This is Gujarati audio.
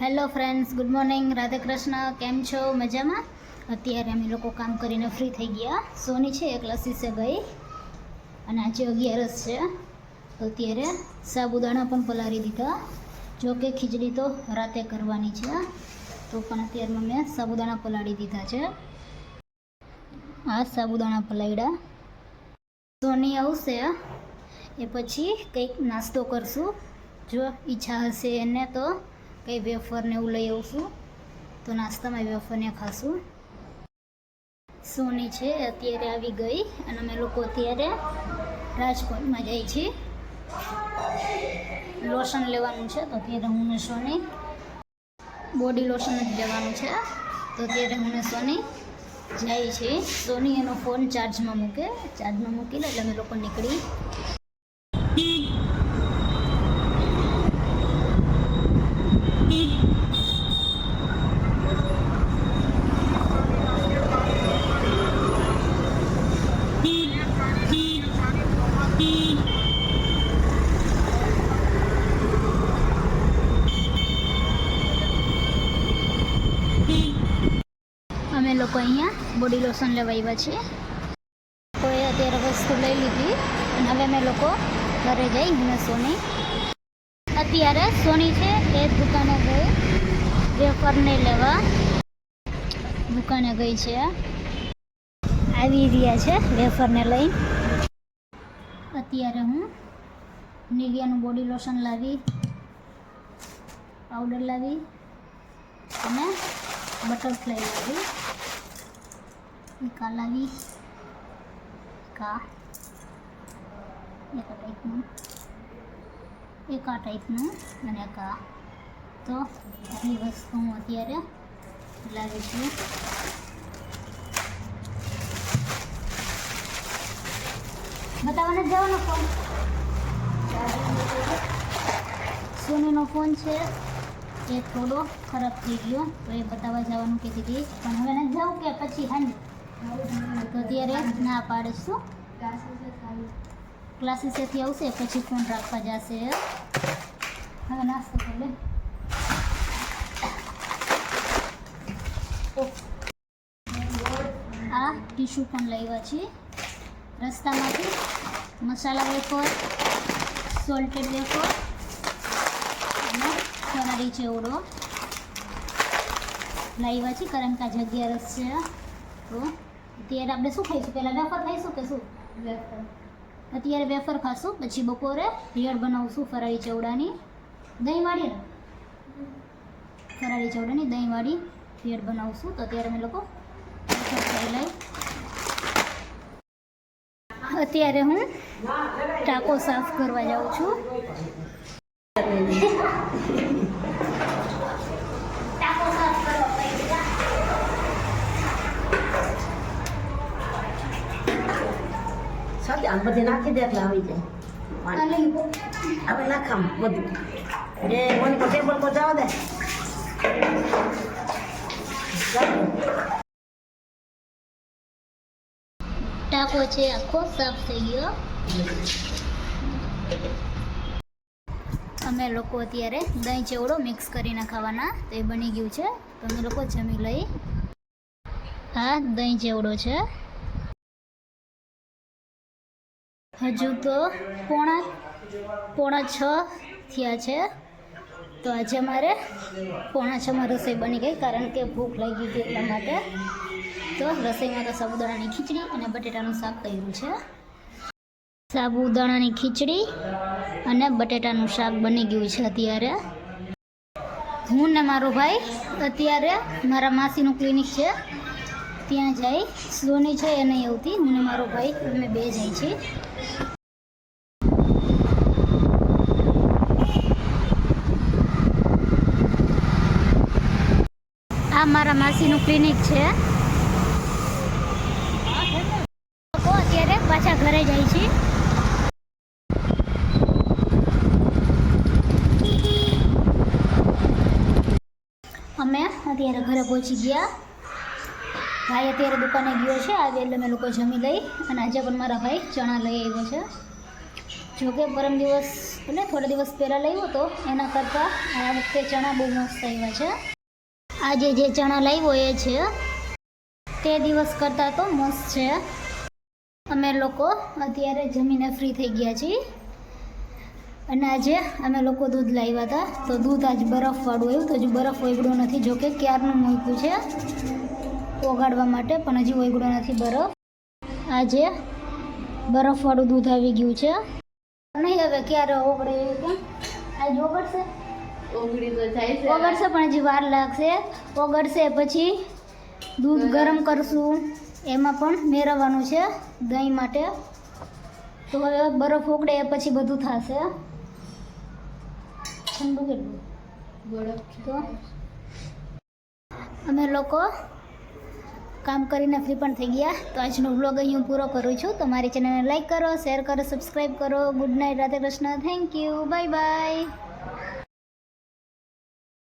Hello friends, good morning. Radhe Krishna. કેમ છો? મજામાં? અત્યારે અમે લોકો કામ કરીને ફ્રી થઈ ગયા. સોની છે એ ક્લાસીસે ગઈ અને આજે 11 છે. તો અત્યારે સાબુદાણા પણ પલાળી દીધા. જો કે ખીચડી તો રાતે કરવાની છે, તો પણ અત્યારે મેં સાબુદાણા પલાળી દીધા છે. આ સાબુદાણા પલાળ્યા. સોની આવશે એ પછી કંઈક નાસ્તો કરશું. જો ઈચ્છા હશે એને તો કંઈ વેફરને એવું લઈ આવશું, તો નાસ્તામાં વેફરને ખાશું. સોની છે અત્યારે આવી ગઈ અને અમે લોકો અત્યારે રાજકોટમાં જઈએ છીએ. લોશન લેવાનું છે, તો અત્યારે હું ને સોની બોડી લોશન જ લેવાનું છે. તો અત્યારે હું ને સોની જાય છે. સોની એનો ફોન ચાર્જમાં મૂકી લે એટલે અમે લોકો નીકળી. અમે લોકો અહીંયા બોડી લોશન લેવા આવ્યા છીએ. કોઈ અત્યારે વસ્તુ લઈ લીધી અને હવે અમે લોકો ઘરે જઈ. હું સોની અત્યારે સોની છે એ દુકાને ગઈ વેફરને લેવા. દુકાને ગઈ છે, આવી રહ્યા છે વેફરને લઈ. અત્યારે હું નિવિયાનું બોડી લોશન લાવી, પાવડર લાવી અને બટરફ્લાય લાવી. એક આ લાવી, એક આ ટાઈપનું અને એક આ. તો આટલી વસ્તુ હું અત્યારે લાવી છું. બતાવવાને જ જવાનો ફોન. સોનીનો ફોન છે એ થોડો ખરાબ થઈ ગયો, તો એ બતાવવા જવાનું કહેતી હતી. પણ હવે નથી જવું કે પછી હાંજે? તો અત્યારે ના પાડીશું. ક્લાસીસેથી આવશે પછી ફોન રાખવા જશે. હવે નાસ્તો કરી લે. આ ટીશ્યુ પણ લાવ્યા છીએ રસ્તામાંથી. મસાલા વેફર, સોલ્ટેડ વેફર અને ફરાળી ચેવડો લાવ્યા છીએ, કારણ કે આજે 11 છે. તો અત્યારે આપણે શું ખાઈશું? પહેલાં વેફર ખાઈશું કે શું? વેફર. અત્યારે વેફર ખાશું, પછી બપોરે ભેળ બનાવશું ફરાળી ચેવડાની, દહીંવાળી ફરાળી ચેવડાની દહીંવાળી ભેળ બનાવશું. તો અત્યારે અમે લોકો વેફર ખાઈ લઈ. અત્યારે હું ટાંકો સાફ કરવા જાઉં છું. ટાંકો સાફ કરવા સાથે આમ બધે નાખી દે એટલે આવી જાય. હવે નાખામ બધું એ મને તો ટેબલ પર જવા દે. ટાંકો છે આખો સાફ થઈ ગયો. અમે લોકો અત્યારે દહીં ચેવડો મિક્સ કરીને ખાવાના, તો એ બની ગયું છે. તો અમે લોકો જમી લઈ. આ દહીં ચેવડો છે. હજુ તો પોણા 6 થયા છે. તો આજે અમારે પોણા 6માં રસોઈ બની ગઈ, કારણ કે ભૂખ લાગી ગઈ એટલા માટે. તો રસોઈમાં તો સાબુદાણાની ખીચડી અને બટેટાનું શાક કર્યું છે. સાબુદાણાની ખીચડી અને બટેટાનું શાક બની ગયું છે. અત્યારે હું ને મારો ભાઈ અત્યારે મારા માસીનું ક્લિનિક છે ત્યાં જાય. સોની છે એ નહીં આવતી, હું ને મારો ભાઈ અમે બે જાય છીએ. આ મારા માસીનું ક્લિનિક છે. અત્યારે પાછા ઘરે જાય છે. અમે અત્યારે ઘરે પહોંચી ગયા. ભાઈ અત્યારે દુકાને ગયો છે. આજે એટલે અમે લોકો જમી લઈ. અને આજે પણ મારા ભાઈ ચણા લઈ આવ્યો છે. જોકે પરમ દિવસ એટલે થોડા દિવસ પહેલાં લાવ્યો હતો એના કરતાં આ વખતે ચણા બહુ મસ્ત આવ્યા છે. આજે જે ચણા લાવ્યો એ છે તે દિવસ કરતાં તો મસ્ત છે. અમે લોકો અત્યારે જમીને ફ્રી થઈ ગયા છીએ અને આજે અમે લોકો દૂધ લાવ્યા હતા. તો દૂધ આજ બરફવાળું આવ્યું, તો હજુ બરફ ઓગળ્યો નથી. જોકે ક્યારનું મૂક્યું છે ઓગાળવા માટે, પણ હજી ઓગળ્યો નથી બરફ. આજે બરફવાળું દૂધ આવી ગયું છે. નહીં હવે ક્યારે ઓગળે કેમ આજ ઓગળશે? ઓગળશે પણ હજી વાર લાગશે. ઓગળશે પછી દૂધ ગરમ કરશું, એમાં પણ મેળવવાનું છે દહીં માટે. તો હવે બરફ ઓગળે પછી બધું થશે. ઠંડુ કેટલું તો અમે લોકો કામ કરીને ફ્રી પણ થઈ ગયા. તો આજનો વ્લોગ અહીં હું પૂરો કરું છું. તો મારી ચેનલને લાઈક કરો, શેર કરો, સબસ્ક્રાઈબ કરો. Good night, Radhe Krishna, thank you, bye bye.